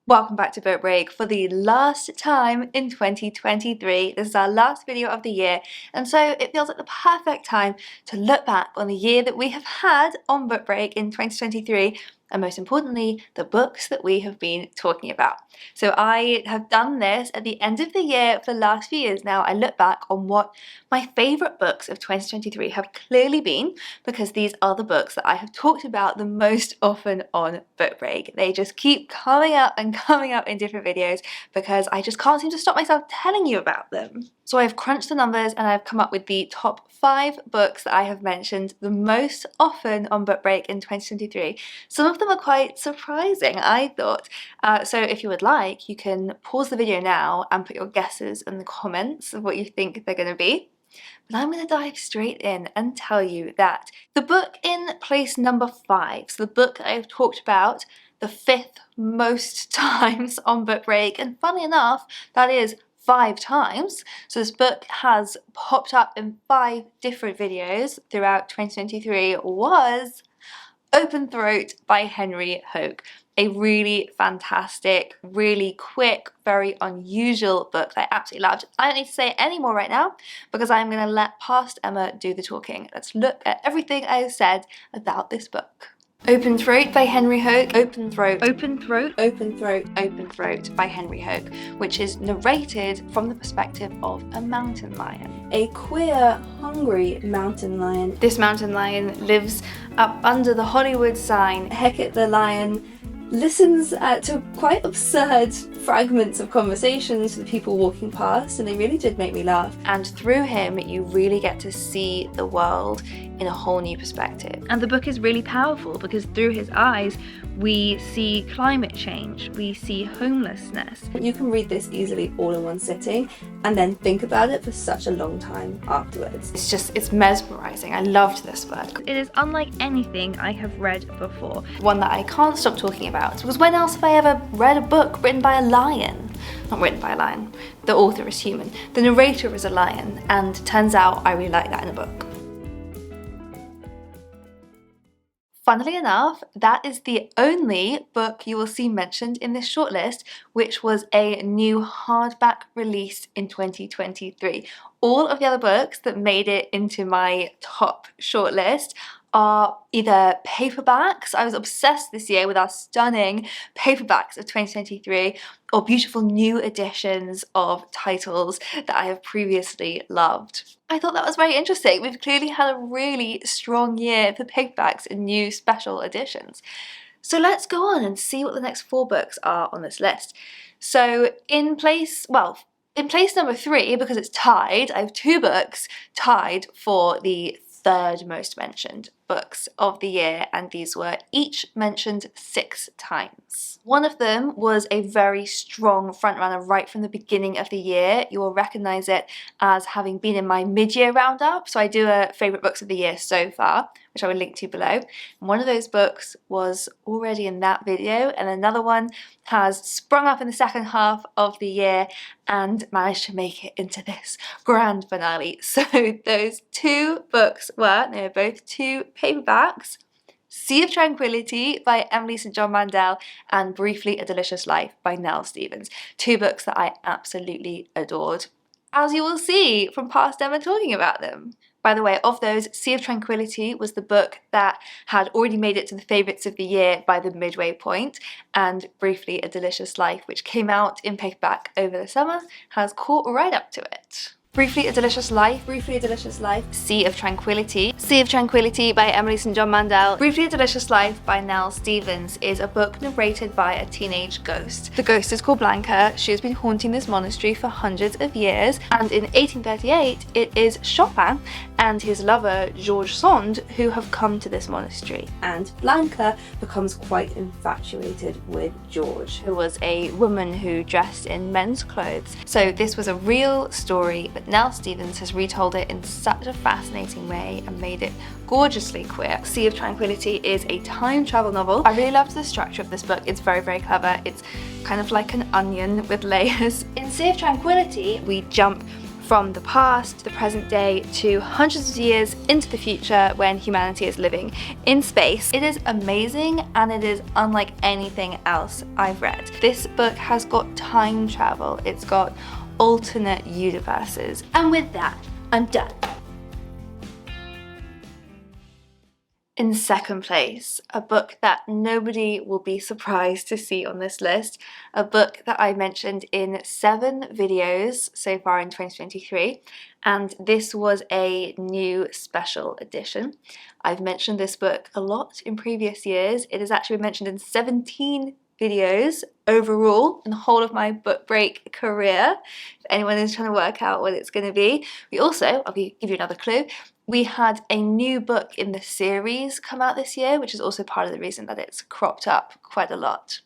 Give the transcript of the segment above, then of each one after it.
Welcome back to Book Break for the last time in 2023. This is our last video of the year, and so it feels like the perfect time to look back on the year that we have had on Book Break in 2023, and most importantly, the books that we have been talking about. So I have done this at the end of the year for the last few years now. I look back on what my favourite books of 2023 have clearly been, because these are the books that I have talked about the most often on Book Break. They just keep coming up and coming up in different videos because I just can't seem to stop myself telling you about them. So I've crunched the numbers and I've come up with the top 5 books that I have mentioned the most often on Book Break in 2023. Some of them are quite surprising, I thought. So if you would like, you can pause the video now and put your guesses in the comments of what you think they're going to be. But I'm going to dive straight in and tell you that the book in place number 5, so the book I've talked about the 5th most times on Book Break, and funny enough, that is 5 times. So this book has popped up in 5 different videos throughout 2023, was Open Throat by Henry Hoke. A really fantastic, really quick, very unusual book that I absolutely loved. I don't need to say any more right now because I'm going to let past Emma do the talking. Let's look at everything I've said about this book. Open Throat by Henry Hoke. Open Throat, Open Throat, Open Throat, Open Throat by Henry Hoke, which is narrated from the perspective of a mountain lion. A queer, hungry mountain lion. This mountain lion lives up under the Hollywood sign. Hecate the lion listens to quite absurd fragments of conversations with people walking past, and they really did make me laugh. And through him, you really get to see the world in a whole new perspective. And the book is really powerful because through his eyes, we see climate change, we see homelessness. You can read this easily all in one sitting and then think about it for such a long time afterwards. It's mesmerizing. I loved this book. It is unlike anything I have read before. One that I can't stop talking about, because when else have I ever read a book written by a lion? Not written by a lion. The author is human. The narrator is a lion, and turns out I really like that in a book. Funnily enough, that is the only book you will see mentioned in this shortlist, which was a new hardback release in 2023. All of the other books that made it into my top shortlist are either paperbacks. I was obsessed this year with our stunning paperbacks of 2023, or beautiful new editions of titles that I have previously loved. I thought that was very interesting. We've clearly had a really strong year for paperbacks and new special editions. So let's go on and see what the next 4 books are on this list. So in place number 3, because it's tied, I have 2 books tied for the 3rd most mentioned books of the year, and these were each mentioned 6 times. One of them was a very strong frontrunner right from the beginning of the year. You will recognise it as having been in my mid-year roundup. So I do a favourite books of the year so far, which I will link to below. And one of those books was already in that video, and another one has sprung up in the second half of the year and managed to make it into this grand finale. So those 2 books they were both 2 paperbacks: Sea of Tranquility by Emily St. John Mandel and Briefly a Delicious Life by Nell Stephens. 2 books that I absolutely adored, as you will see from past Emma talking about them. By the way, of those, Sea of Tranquility was the book that had already made it to the favourites of the year by the midway point, and Briefly a Delicious Life, which came out in paperback over the summer, has caught right up to it. Briefly a Delicious Life, Briefly a Delicious Life, Sea of Tranquility. Sea of Tranquility by Emily St. John Mandel. Briefly a Delicious Life by Nell Stephens is a book narrated by a teenage ghost. The ghost is called Blanca. She has been haunting this monastery for hundreds of years, and in 1838 it is Chopin and his lover Georges Sand who have come to this monastery. And Blanca becomes quite infatuated with Georges, who was a woman who dressed in men's clothes. So this was a real story, but Nell Stephens has retold it in such a fascinating way and made it gorgeously queer. Sea of Tranquility is a time travel novel. I really loved the structure of this book. It's very, very clever. It's kind of like an onion with layers. In Sea of Tranquility, we jump from the past, the present day, to hundreds of years into the future when humanity is living in space. It is amazing and it is unlike anything else I've read. This book has got time travel, it's got alternate universes, and with that, I'm done. In second place, a book that nobody will be surprised to see on this list, a book that I mentioned in 7 videos so far in 2023, and this was a new special edition. I've mentioned this book a lot in previous years. It has actually been mentioned in 17 videos overall in the whole of my book break career, if anyone is trying to work out what it's going to be. We also, I'll give you another clue, we had a new book in the series come out this year, which is also part of the reason that it's cropped up quite a lot.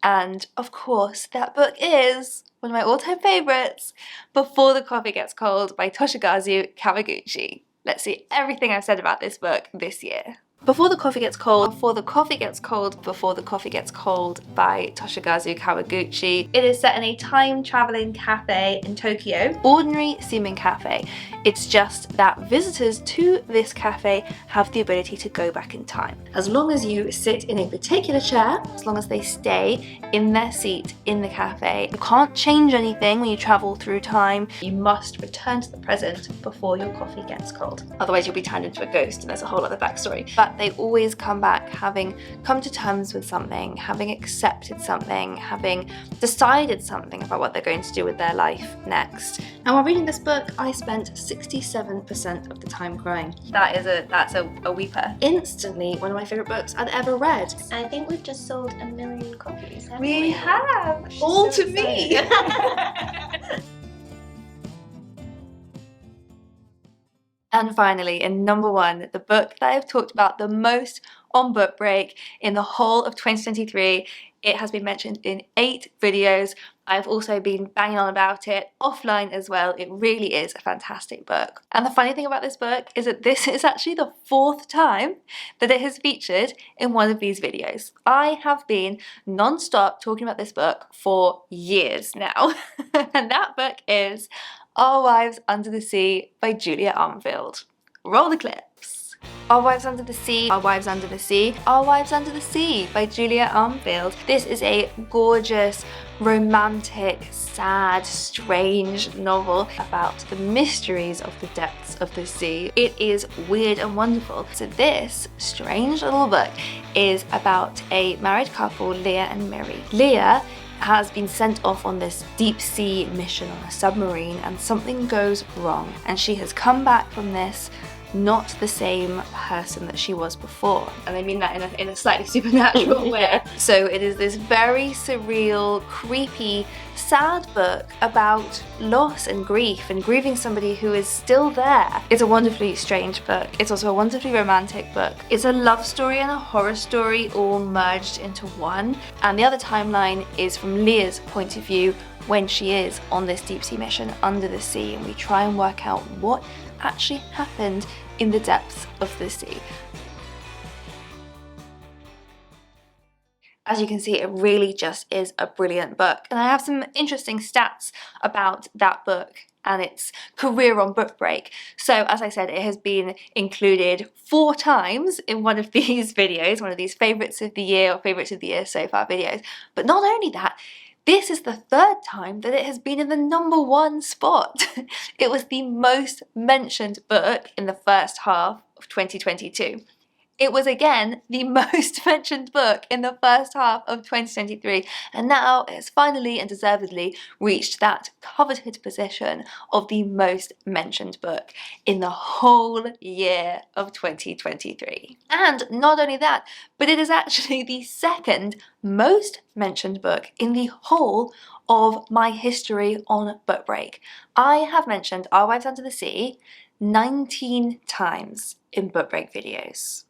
And of course, that book is one of my all-time favourites, Before the Coffee Gets Cold by Toshikazu Kawaguchi. Let's see everything I've said about this book this year. Before the Coffee Gets Cold, Before the Coffee Gets Cold, Before the Coffee Gets Cold by Toshikazu Kawaguchi. It is set in a time-traveling cafe in Tokyo. Ordinary seeming cafe. It's just that visitors to this cafe have the ability to go back in time. As long as you sit in a particular chair, as long as they stay in their seat in the cafe, you can't change anything when you travel through time. You must return to the present before your coffee gets cold. Otherwise you'll be turned into a ghost, and there's a whole other backstory. But they always come back having come to terms with something, having accepted something, having decided something about what they're going to do with their life next. And while reading this book, I spent 67% of the time crying. That's a weeper. Instantly one of my favourite books I've ever read. I think we've just sold 1 million copies. We have! All to me! And finally, in number 1, the book that I've talked about the most on Book Break in the whole of 2023. It has been mentioned in 8 videos. I've also been banging on about it offline as well. It really is a fantastic book. And the funny thing about this book is that this is actually the 4th time that it has featured in one of these videos. I have been non-stop talking about this book for years now. And that book is Our Wives Under the Sea by Julia Armfield. Roll the clips. Our Wives Under the Sea, Our Wives Under the Sea, Our Wives Under the Sea by Julia Armfield. This is a gorgeous, romantic, sad, strange novel about the mysteries of the depths of the sea. It is weird and wonderful. So this strange little book is about a married couple, Leah and Miri. Leah has been sent off on this deep sea mission on a submarine, and something goes wrong, and she has come back from this not the same person that she was before. And I mean that in a slightly supernatural way. So it is this very surreal, creepy, sad book about loss and grief and grieving somebody who is still there. It's a wonderfully strange book. It's also a wonderfully romantic book. It's a love story and a horror story all merged into one. And the other timeline is from Leah's point of view when she is on this deep sea mission under the sea, and we try and work out what actually happened in the depths of the sea. As you can see, it really just is a brilliant book. And I have some interesting stats about that book and its career on Book Break. So as I said, it has been included 4 times in one of these videos, one of these favourites of the year or favourites of the year so far videos. But not only that, this is the 3rd time that it has been in the number 1 spot. It was the most mentioned book in the first half of 2022. It was again the most mentioned book in the first half of 2023, and now it has finally and deservedly reached that coveted position of the most mentioned book in the whole year of 2023. And not only that, but it is actually the 2nd most mentioned book in the whole of my history on Book Break. I have mentioned Our Wives Under the Sea 19 times in Book Break videos.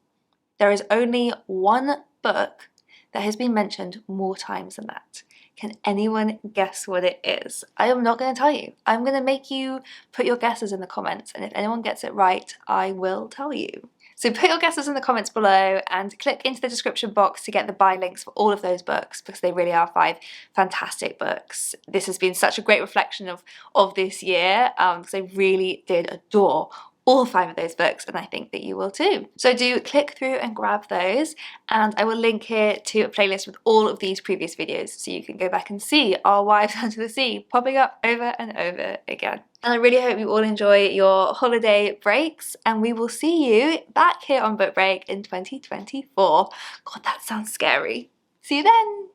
There is only one book that has been mentioned more times than that. Can anyone guess what it is? I am not going to tell you. I'm going to make you put your guesses in the comments, and if anyone gets it right, I will tell you. So put your guesses in the comments below and click into the description box to get the buy links for all of those books, because they really are 5 fantastic books. This has been such a great reflection of this year, because I really did adore all 5 of those books, and I think that you will too. So do click through and grab those, and I will link here to a playlist with all of these previous videos so you can go back and see Our Wives Under the Sea popping up over and over again. And I really hope you all enjoy your holiday breaks, and we will see you back here on Book Break in 2024. God, that sounds scary. See you then!